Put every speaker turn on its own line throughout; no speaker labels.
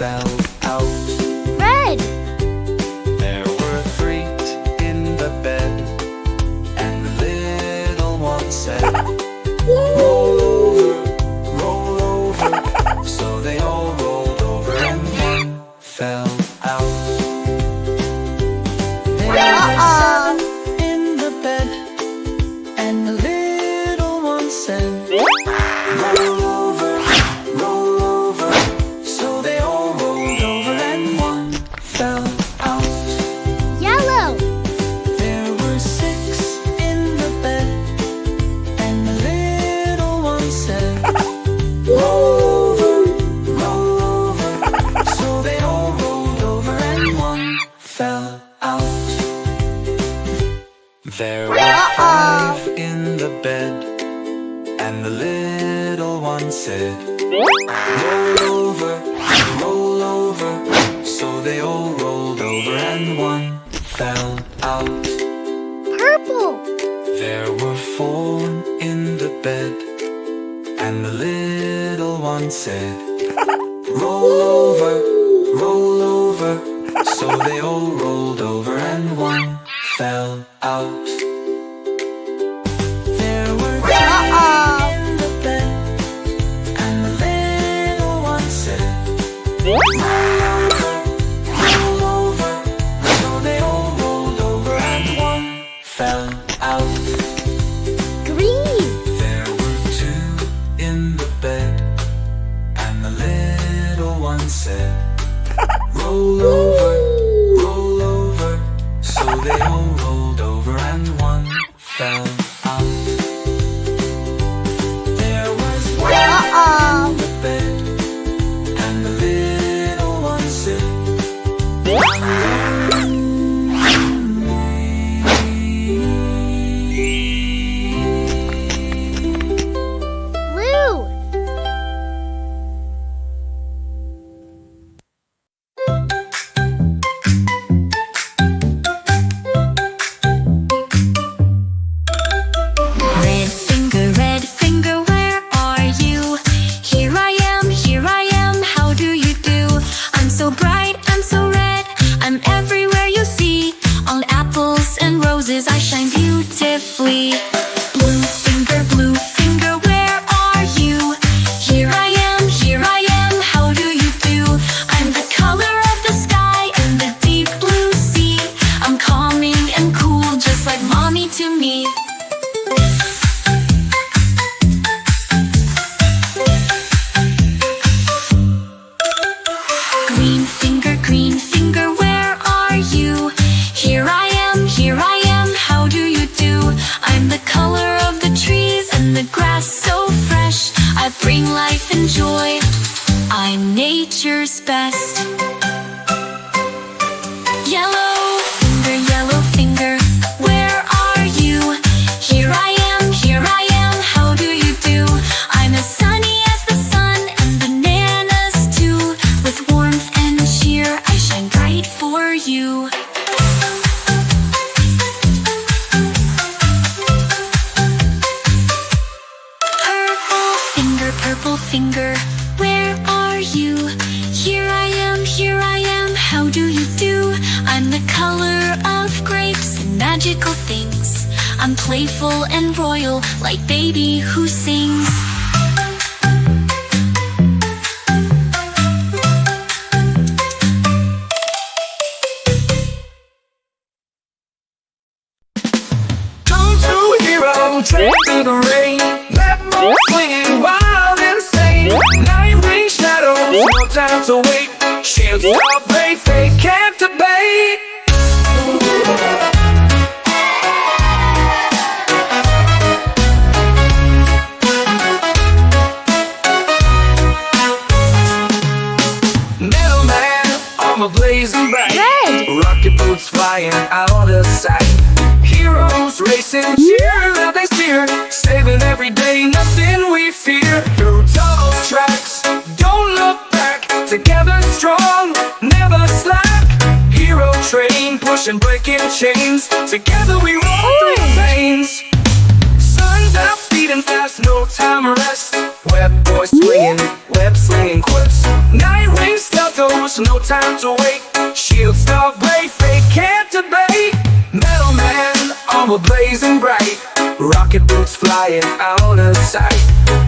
fell out.
Red.
There were 3 in the bed, and the little one said, roll over, so they all rolled over and one fell out. There were 7 in the bed, and the little one said, roll over, so they all rolled over and one fell out.
Yellow.
There were 6 in the bed, and the little one said, roll over, so they all rolled over and one fell out. There were 5 in the bed, and the little one said, roll over, so they all rolled over and one fell out.
Purple.
There were 4 in the bed, and the little one said, roll over, so they all rolled over and one fell out. There were 3 in the bed, and the little one said, roll over, so they all rolled over and one fell out.
Green.
There were 2 in the bed, and the little one said, roll over, so they all rolled over and one fell out. There was 1 in the bed, and the little one said,
Blue.
Red finger, where are you? Here I am, how do you do? I'm so bright, I'm so red, I'm everywhere you see. On apples and roses I shine beautifully. Blue finger, where are you? Here I am, how do you do? I'm the color of the sky and the deep blue sea. I'm calming and cool, just like mommy to me. Green finger, where are you? Here I am, how do you do? I'm the color of the trees and the grass so fresh. I bring life and joy, I'm nature's best. Yellow finger, where are you? Here I am, how do you do? I'm as sunny as the sun and bananas too. With warmth and cheer, I shine bright for you. Purple finger, where are you? Here I am, how do you do? I'm the color of grapes and magical things. I'm playful and royal, like baby who sings.
come to hero, train through the rain, let moon swing wild and insane. Night rain shadows, no time to wait. Shields are brave, they can't debate. Mailman, armor blazing bright.
Red.
Rocket boots flying out of sight. Heroes racing, cheer that they steer, saving every day, nothing we fear. Through tunnels, tracks, don't look back. Together strong, never slack. Hero train, pushing, breaking chains. Together we roll through the veins. Sun's out, speeding fast, no time to rest. Web boys swinging, web slinging quips. Night wings stealth toes, no time to wait. Shield, star, blade, fate, can't debate. Metal man, armor blazing bright. Rocket boots flying out of sight.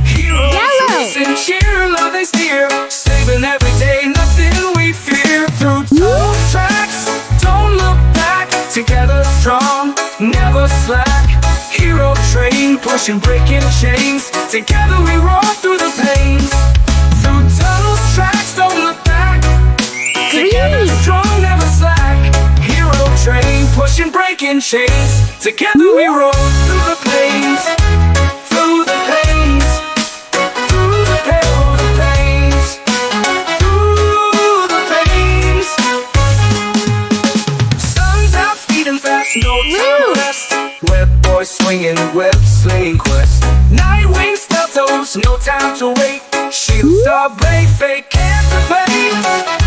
Heroes
Yellow.
racing, cheer, love they steer. Saving every day, nothing we fear. Through tough tracks, don't look back. Together strong, never slack. Hero train, pushing, breaking chains. Together we roar through the pains. Through tunnels, tracks, don't look back. Together
Green.
strong, never slack. Hero train, pushing, breaking chains. Together we roar through the pains. Through the pains. Through the pains. Through the pains. Sun's out, speeding fast, no time to
Woo.
rest. Web boy swinging, web slinging quest. Nightwing, stealth toes, no time to wait. Shield, star, blade, fate, can't debate.